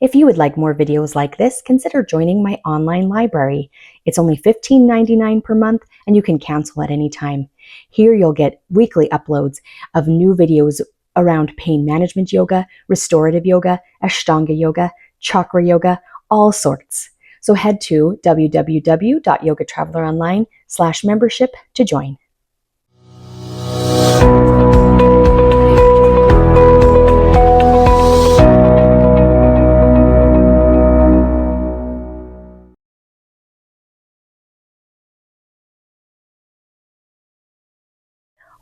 If you would like more videos like this, consider joining my online library. It's only $15.99 per month and you can cancel at any time. Here you'll get weekly uploads of new videos around pain management yoga, restorative yoga, Ashtanga yoga, chakra yoga, all sorts. So head to www.yogatraveleronline/membership to join.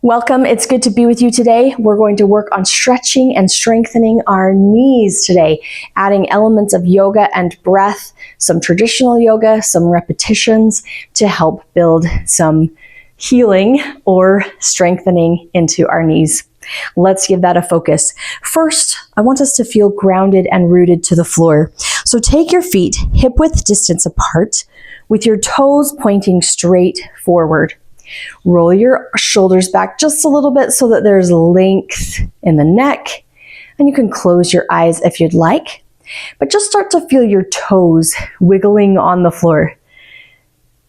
Welcome, it's good to be with you today. We're going to work on stretching and strengthening our knees today, adding elements of yoga and breath, some traditional yoga, some repetitions to help build some healing or strengthening into our knees. Let's give that a focus. First, I want us to feel grounded and rooted to the floor. So take your feet hip-width distance apart with your toes pointing straight forward. Roll your shoulders back just a little bit so that there's length in the neck, and you can close your eyes if you'd like, but just start to feel your toes wiggling on the floor.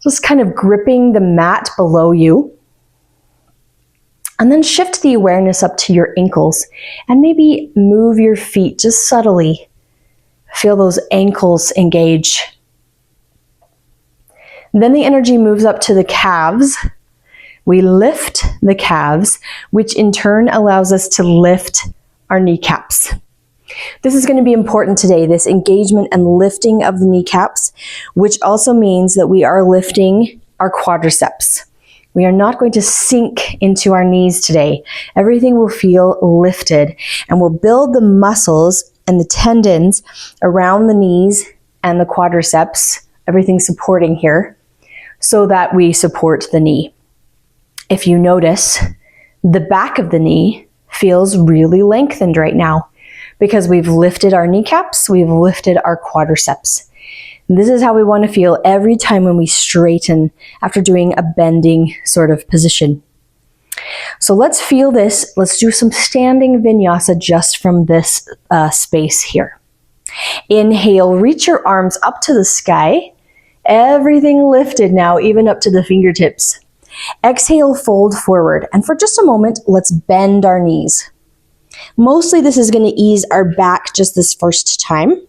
Just kind of gripping the mat below you. And then shift the awareness up to your ankles and maybe move your feet just subtly. Feel those ankles engage. Then the energy moves up to the calves. We lift the calves, which in turn allows us to lift our kneecaps. This is going to be important today, this engagement and lifting of the kneecaps, which also means that we are lifting our quadriceps. We are not going to sink into our knees today. Everything will feel lifted, and we'll build the muscles and the tendons around the knees and the quadriceps, everything supporting here, so that we support the knee. If you notice, the back of the knee feels really lengthened right now because we've lifted our kneecaps, we've lifted our quadriceps. And this is how we want to feel every time when we straighten after doing a bending sort of position. So let's feel this. Let's do some standing vinyasa just from this space here. Inhale, reach your arms up to the sky. Everything lifted now, even up to the fingertips. Exhale, fold forward, and for just a moment, let's bend our knees. Mostly this is going to ease our back just this first time.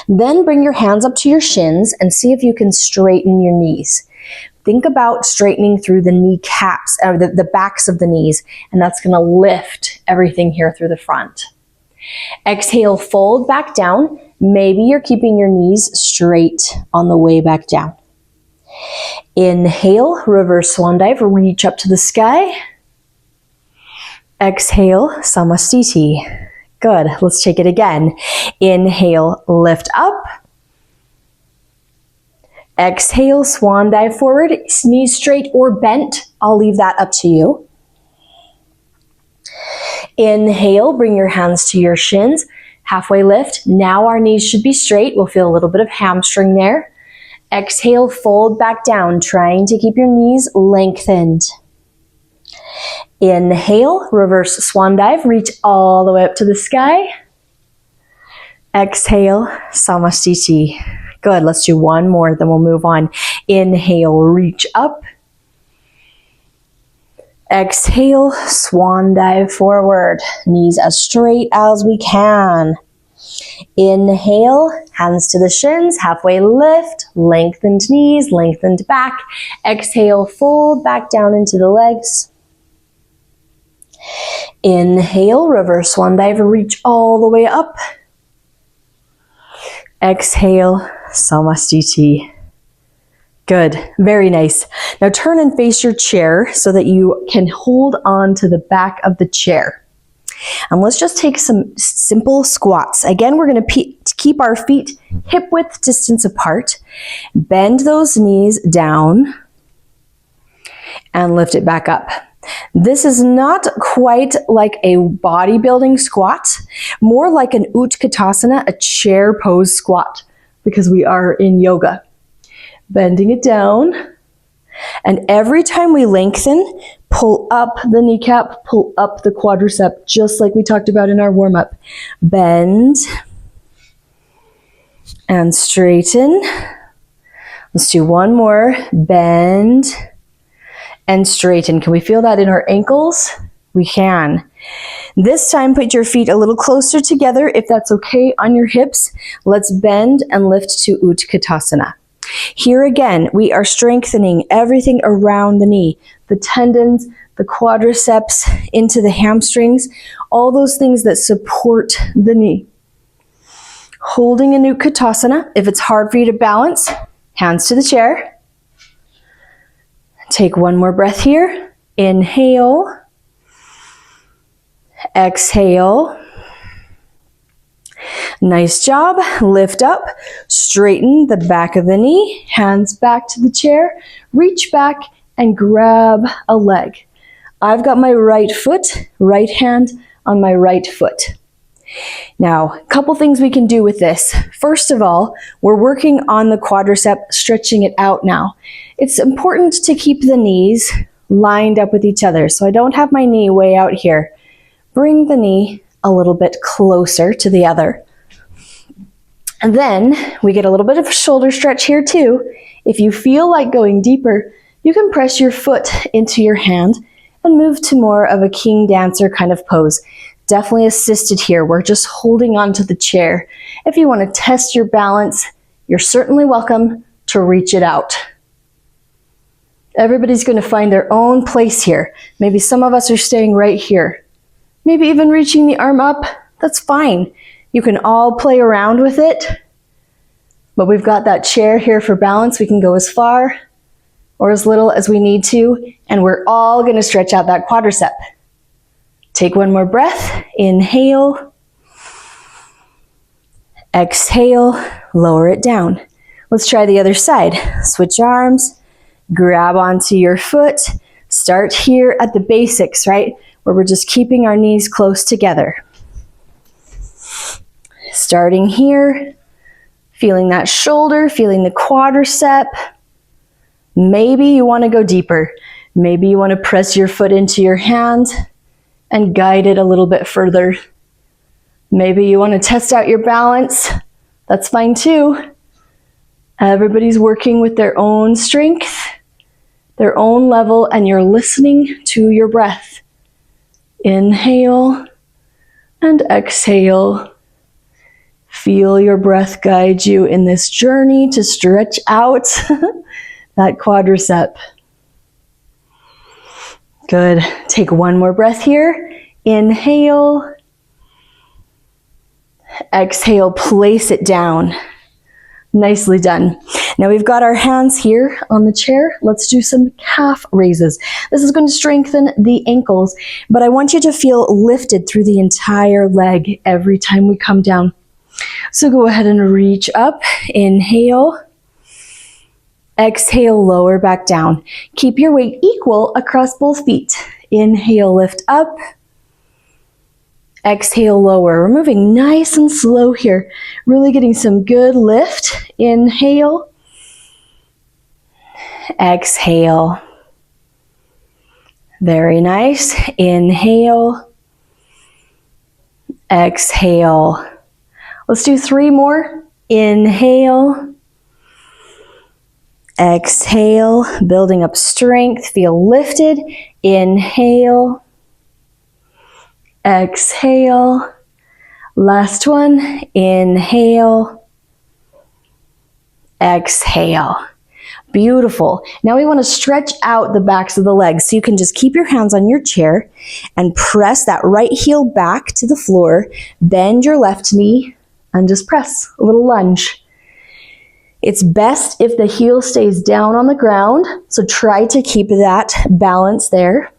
Then bring your hands up to your shins and see if you can straighten your knees. Think about straightening through the kneecaps, or the backs of the knees, and that's going to lift everything here through the front. Exhale, fold back down. Maybe you're keeping your knees straight on the way back down. Inhale, reverse swan dive, reach up to the sky. Exhale, Samastiti. Good, let's take it again. Inhale, lift up. Exhale, swan dive forward, knees straight or bent. I'll leave that up to you. Inhale, bring your hands to your shins. Halfway lift. Now our knees should be straight. We'll feel a little bit of hamstring there. Exhale, fold back down, trying to keep your knees lengthened. Inhale, reverse swan dive, reach all the way up to the sky. Exhale, Samastiti. Good, let's do one more, then we'll move on. Inhale, reach up. Exhale, swan dive forward, knees as straight as we can. Inhale, hands to the shins, halfway lift, lengthened knees, lengthened back. Exhale, fold back down into the legs. Inhale, reverse swan dive, reach all the way up. Exhale, Samastiti. Good, very nice. Now turn and face your chair so that you can hold on to the back of the chair. And let's just take some simple squats. Again, we're going to keep our feet hip-width distance apart. Bend those knees down and lift it back up. This is not quite like a bodybuilding squat, more like an Utkatasana, a chair pose squat, because we are in yoga. Bending it down. And every time we lengthen, pull up the kneecap, pull up the quadricep, just like we talked about in our warm-up. Bend and straighten. Let's do one more. Bend and straighten. Can we feel that in our ankles? We can. This time, put your feet a little closer together, if that's okay, on your hips. Let's bend and lift to Utkatasana. Here again, we are strengthening everything around the knee, the tendons, the quadriceps, into the hamstrings, all those things that support the knee. Holding in Utkatasana. If it's hard for you to balance, hands to the chair. Take one more breath here. Inhale. Exhale. Nice job. Lift up. Straighten the back of the knee. Hands back to the chair. Reach back and grab a leg. I've got my right foot, right hand on my right foot. Now, a couple things we can do with this. First of all, we're working on the quadricep, stretching it out now. It's important to keep the knees lined up with each other. So I don't have my knee way out here. Bring the knee a little bit closer to the other. And then we get a little bit of a shoulder stretch here too. If you feel like going deeper, you can press your foot into your hand and move to more of a king dancer kind of pose. Definitely assisted here. We're just holding on to the chair. If you want to test your balance, you're certainly welcome to reach it out. Everybody's going to find their own place here. Maybe some of us are staying right here. Maybe even reaching the arm up. That's fine. You can all play around with it. But we've got that chair here for balance. We can go as far or as little as we need to. And we're all going to stretch out that quadricep. Take one more breath. Inhale. Exhale. Lower it down. Let's try the other side. Switch arms. Grab onto your foot. Start here at the basics, right? Where we're just keeping our knees close together. Starting here. Feeling that shoulder. Feeling the quadricep. Maybe you want to go deeper. Maybe you want to press your foot into your hand and guide it a little bit further. Maybe you want to test out your balance. That's fine too. Everybody's working with their own strength, their own level, and you're listening to your breath. Inhale and exhale. Feel your breath guide you in this journey to stretch out that quadricep. Good. Take one more breath here. Inhale. Exhale, place it down. Nicely done. Now we've got our hands here on the chair. Let's do some calf raises. This is going to strengthen the ankles, but I want you to feel lifted through the entire leg every time we come down. So go ahead and reach up. Inhale. Exhale, lower back down. Keep your weight equal across both feet. Inhale, lift up. Exhale, lower. We're moving nice and slow here. Really getting some good lift. Inhale. Exhale. Very nice. Inhale. Exhale. Let's do 3 more. Inhale. Exhale, building up strength, feel lifted. Inhale. Exhale. Last one. Inhale. Exhale. Beautiful. Now we want to stretch out the backs of the legs. So you can just keep your hands on your chair and press that right heel back to the floor. Bend your left knee and just press. A little lunge. It's best if the heel stays down on the ground, so try to keep that balance there.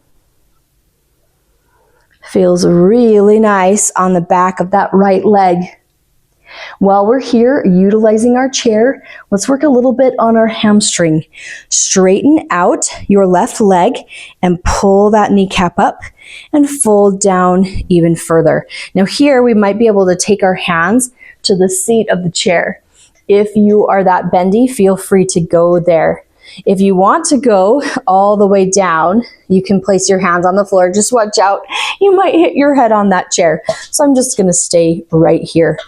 Feels really nice on the back of that right leg. While we're here utilizing our chair, let's work a little bit on our hamstring. Straighten out your left leg and pull that kneecap up and fold down even further. Now here we might be able to take our hands to the seat of the chair. If you are that bendy, feel free to go there. If you want to go all the way down, you can place your hands on the floor. Just watch out. You might hit your head on that chair. So I'm just going to stay right here.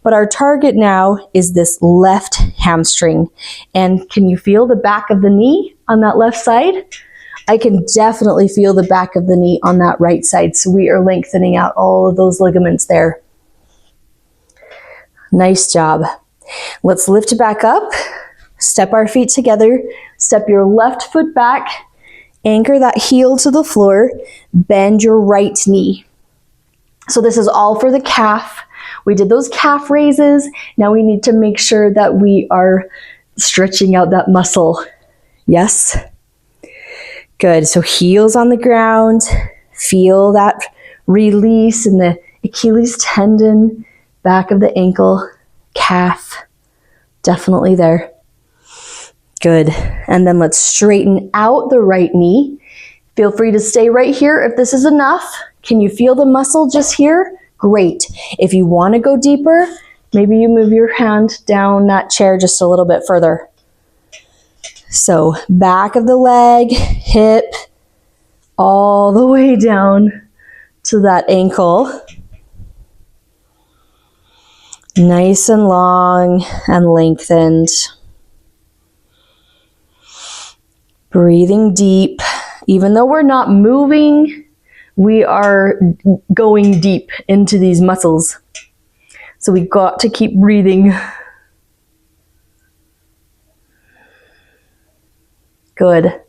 But our target now is this left hamstring. And can you feel the back of the knee on that left side? I can definitely feel the back of the knee on that right side. So we are lengthening out all of those ligaments there. Nice job. Let's lift back up. Step our feet together. Step your left foot back. Anchor that heel to the floor. Bend your right knee. So this is all for the calf. We did those calf raises. Now we need to make sure that we are stretching out that muscle. Yes? Good. So heels on the ground. Feel that release in the Achilles tendon, back of the ankle, calf. Definitely there. Good. And then let's straighten out the right knee. Feel free to stay right here if this is enough. Can you feel the muscle just here? Great. If you want to go deeper, maybe you move your hand down that chair just a little bit further. So back of the leg, hip, all the way down to that ankle. Nice and long and lengthened. Breathing deep. Even though we're not moving, we are going deep into these muscles. So we got to keep breathing. Good.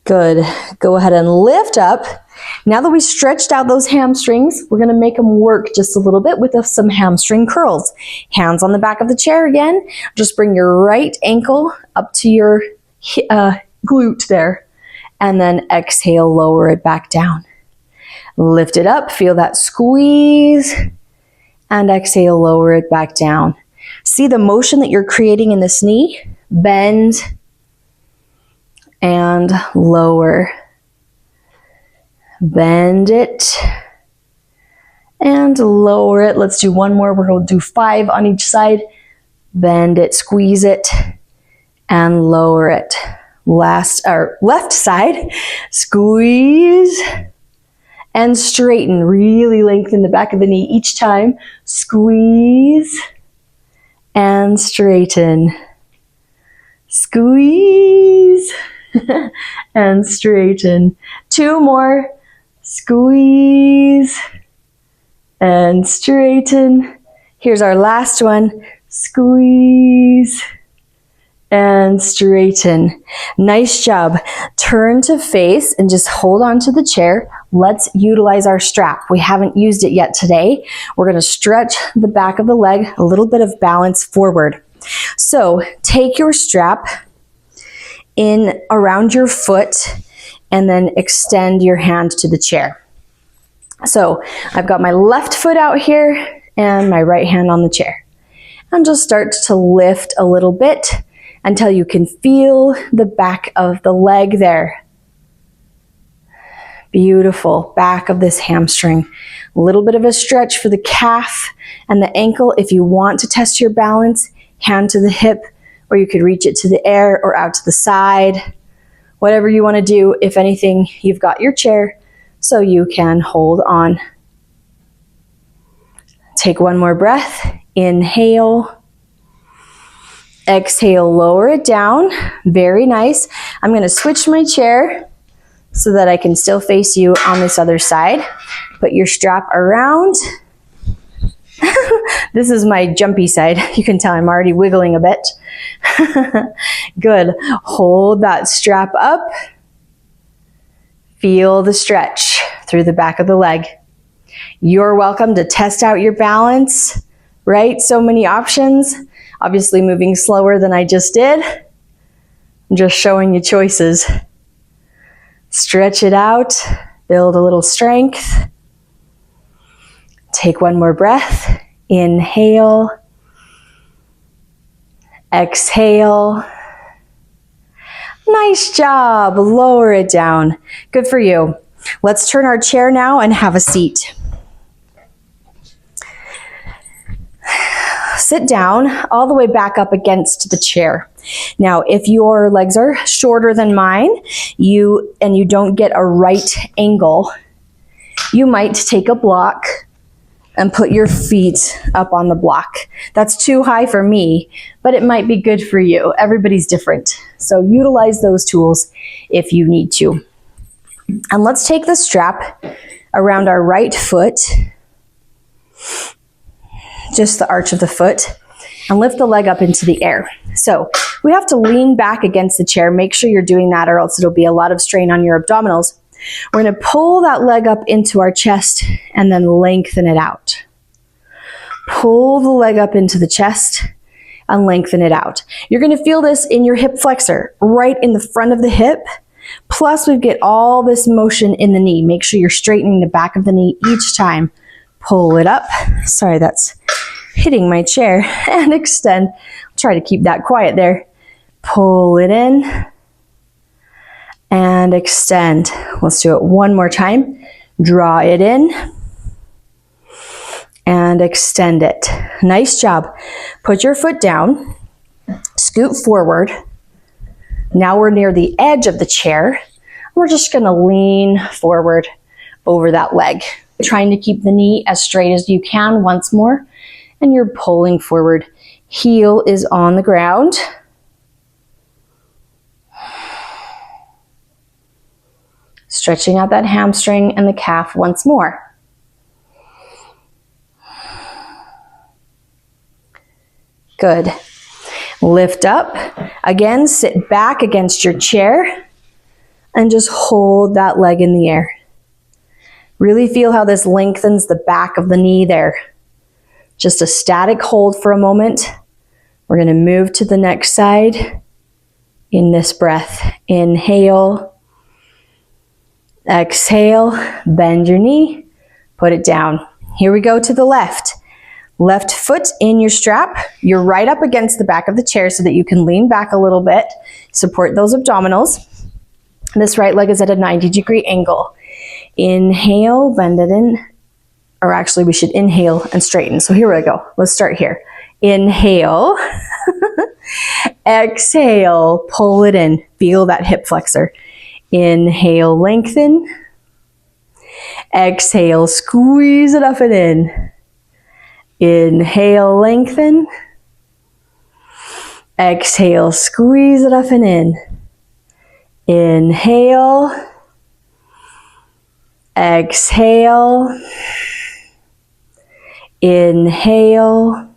Good. Go ahead and lift up. Now that we stretched out those hamstrings, we're going to make them work just a little bit with some hamstring curls. Hands on the back of the chair again. Just bring your right ankle up to your glute there. And then exhale, lower it back down. Lift it up, feel that squeeze. And exhale, lower it back down. See the motion that you're creating in this knee? Bend and lower. Bend it and lower it. Let's do one more. We're going to do 5 on each side. Bend it, squeeze it, and lower it. Left side, squeeze and straighten. Really lengthen the back of the knee each time. Squeeze and straighten. Squeeze and straighten. 2 more. Squeeze and straighten. Here's our last one. Squeeze and straighten. Nice job. Turn to face and just hold on to the chair. Let's utilize our strap. We haven't used it yet today. We're going to stretch the back of the leg, a little bit of balance forward. So take your strap in around your foot and then extend your hand to the chair. So I've got my left foot out here and my right hand on the chair. And just start to lift a little bit until you can feel the back of the leg there. Beautiful. Back of this hamstring. A little bit of a stretch for the calf and the ankle. If you want to test your balance, hand to the hip, or you could reach it to the air or out to the side. Whatever you want to do. If anything, you've got your chair so you can hold on. Take one more breath. Inhale. Exhale, lower it down. Very nice. I'm going to switch my chair so that I can still face you on this other side. Put your strap around. This is my jumpy side. You can tell I'm already wiggling a bit. Good. Hold that strap up. Feel the stretch through the back of the leg. You're welcome to test out your balance, right? So many options. Obviously moving slower than I just did. I'm just showing you choices. Stretch it out. Build a little strength. Take one more breath. Inhale. Exhale. Nice job. Lower it down. Good for you. Let's turn our chair now and have a seat. Sit down all the way back up against the chair. Now, if your legs are shorter than mine, you don't get a right angle, you might take a block and put your feet up on the block. That's too high for me, but it might be good for you. Everybody's different. So utilize those tools if you need to. And let's take the strap around our right foot, just the arch of the foot, and lift the leg up into the air. So we have to lean back against the chair. Make sure you're doing that or else it'll be a lot of strain on your abdominals. We're going to pull that leg up into our chest and then lengthen it out. Pull the leg up into the chest and lengthen it out. You're going to feel this in your hip flexor, right in the front of the hip. Plus we get all this motion in the knee. Make sure you're straightening the back of the knee each time. Pull it up. Sorry, that's hitting my chair. And extend. I'll try to keep that quiet there. Pull it in and extend. Let's do it one more time. Draw it in and extend it. Nice job. Put your foot down, scoot forward. Now we're near the edge of the chair. We're just going to lean forward over that leg, trying to keep the knee as straight as you can once more, and you're pulling forward. Heel is on the ground. Stretching out that hamstring and the calf once more. Good. Lift up. Again, sit back against your chair and just hold that leg in the air. Really feel how this lengthens the back of the knee there. Just a static hold for a moment. We're going to move to the next side in this breath. Inhale. Exhale, bend your knee, put it down. Here we go to the left. Left foot in your strap. You're right up against the back of the chair so that you can lean back a little bit, support those abdominals. This right leg is at a 90-degree angle. Inhale, bend it in, or actually we should inhale and straighten. So here we go. Let's start here. Inhale, exhale, pull it in. Feel that hip flexor. Inhale, lengthen. Exhale, squeeze it up and in. Inhale, lengthen. Exhale, squeeze it up and in. Inhale. Exhale. Inhale.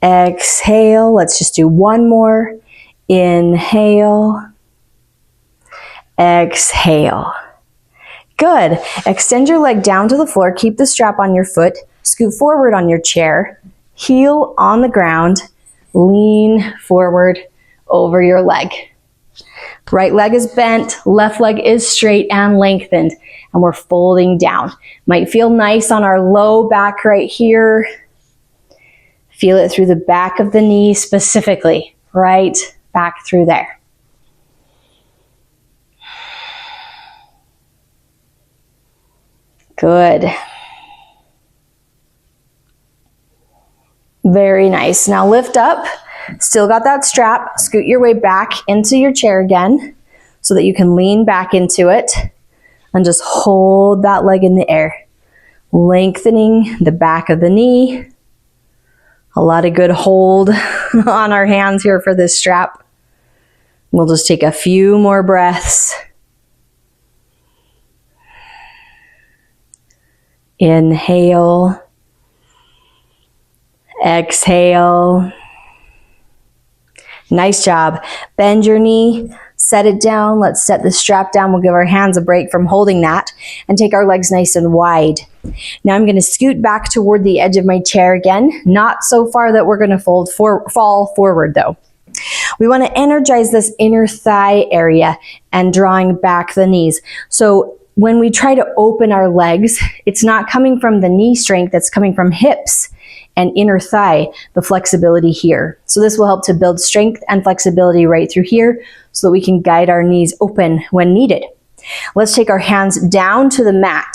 Exhale. Let's just do one more. Inhale. Exhale. Good. Extend your leg down to the floor. Keep the strap on your foot. Scoot forward on your chair. Heel on the ground. Lean forward over your leg. Right leg is bent. Left leg is straight and lengthened. And we're folding down. Might feel nice on our low back right here. Feel it through the back of the knee specifically. Right back through there. Good. Very nice. Now lift up. Still got that strap. Scoot your way back into your chair again so that you can lean back into it and just hold that leg in the air. Lengthening the back of the knee. A lot of good hold on our hands here for this strap. We'll just take a few more breaths. Inhale. Exhale. Nice job. Bend your knee, set it down. Let's set the strap down. We'll give our hands a break from holding that and take our legs nice and wide. Now I'm going to scoot back toward the edge of my chair again. Not so far that we're going to fall forward though. We want to energize this inner thigh area and drawing back the knees. So when we try to open our legs, it's not coming from the knee strength, it's coming from hips and inner thigh, the flexibility here. So this will help to build strength and flexibility right through here so that we can guide our knees open when needed. Let's take our hands down to the mat.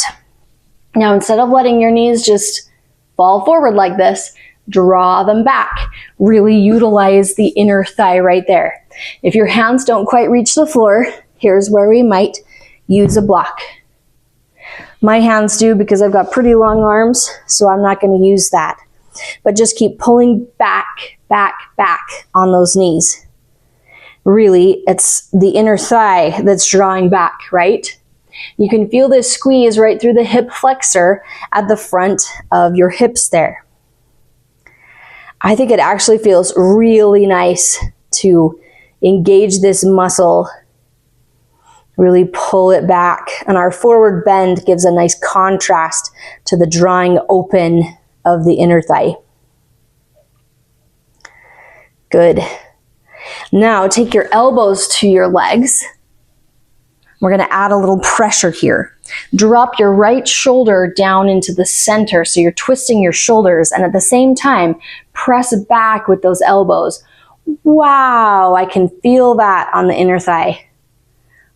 Now instead of letting your knees just fall forward like this, draw them back. Really utilize the inner thigh right there. If your hands don't quite reach the floor, here's where we might use a block. My hands do because I've got pretty long arms, so I'm not going to use that. But just keep pulling back, back, back on those knees. Really, it's the inner thigh that's drawing back, right? You can feel this squeeze right through the hip flexor at the front of your hips there. I think it actually feels really nice to engage this muscle, really pull it back. And our forward bend gives a nice contrast to the drawing open of the inner thigh. Good. Now take your elbows to your legs. We're going to add a little pressure here. Drop your right shoulder down into the center so you're twisting your shoulders, and at the same time, press back with those elbows. Wow, I can feel that on the inner thigh.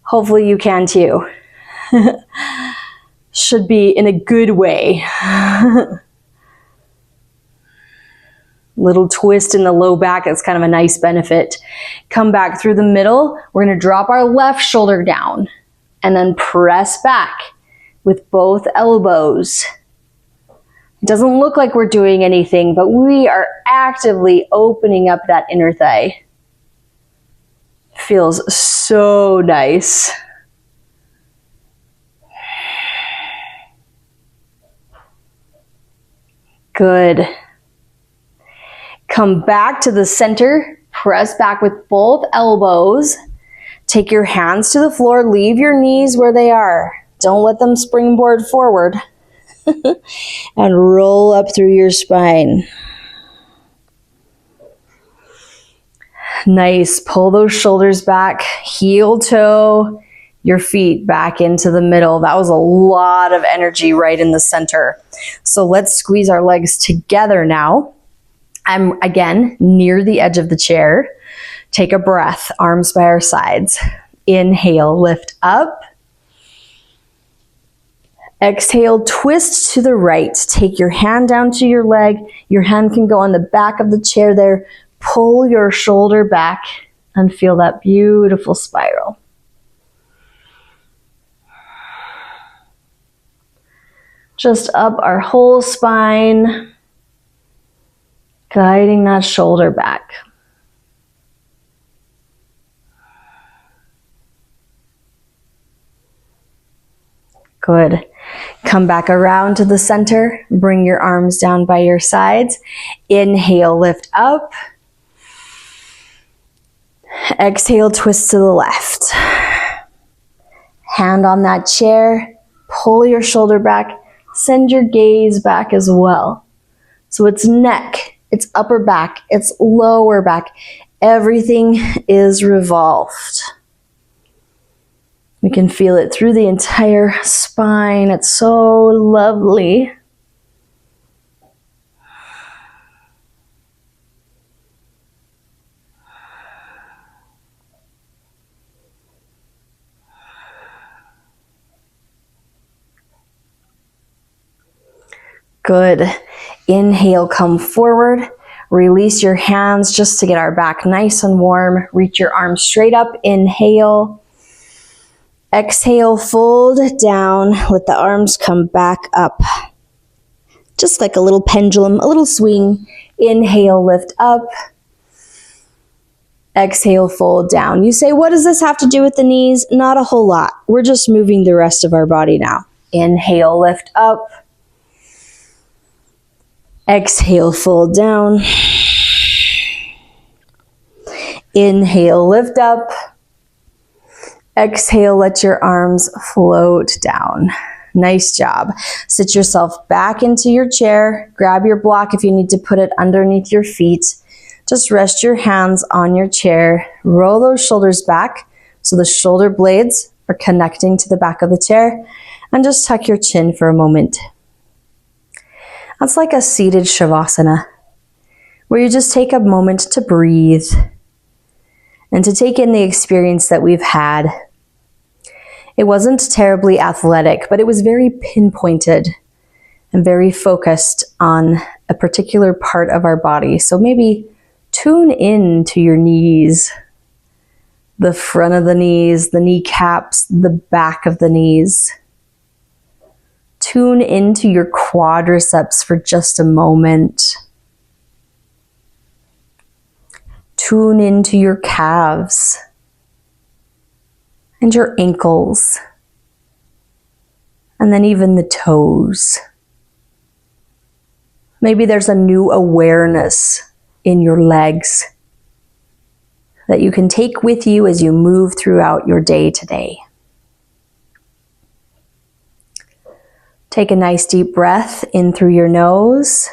Hopefully you can too. Should be in a good way. Little twist in the low back, that's kind of a nice benefit. Come back through the middle. We're going to drop our left shoulder down and then press back with both elbows. It doesn't look like we're doing anything, but we are actively opening up that inner thigh. Feels so nice. Good. Come back to the center, press back with both elbows. Take your hands to the floor, leave your knees where they are. Don't let them springboard forward. And roll up through your spine. Nice, pull those shoulders back, heel toe, your feet back into the middle. That was a lot of energy right in the center. So let's squeeze our legs together now. I'm again near the edge of the chair. Take a breath, arms by our sides. Inhale, lift up. Exhale, twist to the right. Take your hand down to your leg. Your hand can go on the back of the chair there. Pull your shoulder back and feel that beautiful spiral. Just up our whole spine. Guiding that shoulder back. Good. Come back around to the center. Bring your arms down by your sides. Inhale, lift up. Exhale, twist to the left. Hand on that chair. Pull your shoulder back. Send your gaze back as well. So it's neck. It's upper back, it's lower back. Everything is revolved. We can feel it through the entire spine. It's so lovely. Good. Inhale, come forward. Release your hands just to get our back nice and warm. Reach your arms straight up. Inhale. Exhale, fold down. Let the arms come back up. Just like a little pendulum, a little swing. Inhale, lift up. Exhale, fold down. You say, what does this have to do with the knees? Not a whole lot. We're just moving the rest of our body now. Inhale, lift up. Exhale, fold down. Inhale, lift up. Exhale, let your arms float down. Nice job. Sit yourself back into your chair. Grab your block if you need to put it underneath your feet. Just rest your hands on your chair. Roll those shoulders back so the shoulder blades are connecting to the back of the chair. And just tuck your chin for a moment. That's like a seated Savasana, where you just take a moment to breathe and to take in the experience that we've had. It wasn't terribly athletic, but it was very pinpointed. and very focused on a particular part of our body. So maybe tune in to your knees, the front of the knees, the kneecaps, the back of the knees. Tune into your quadriceps for just a moment. Tune into your calves and your ankles, and then even the toes. Maybe there's a new awareness in your legs that you can take with you as you move throughout your day today. Take a nice deep breath in through your nose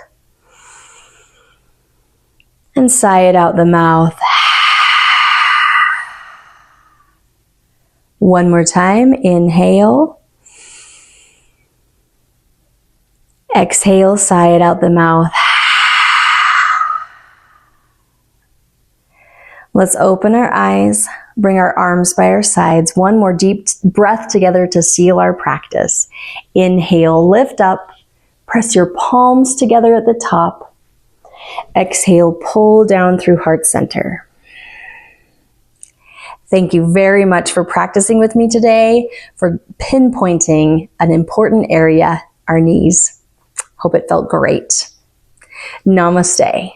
and sigh it out the mouth. One more time, inhale. Exhale, sigh it out the mouth. Let's open our eyes, bring our arms by our sides. One more deep breath together to seal our practice. Inhale, lift up, press your palms together at the top. Exhale, pull down through heart center. Thank you very much for practicing with me today, for pinpointing an important area, our knees. Hope it felt great. Namaste.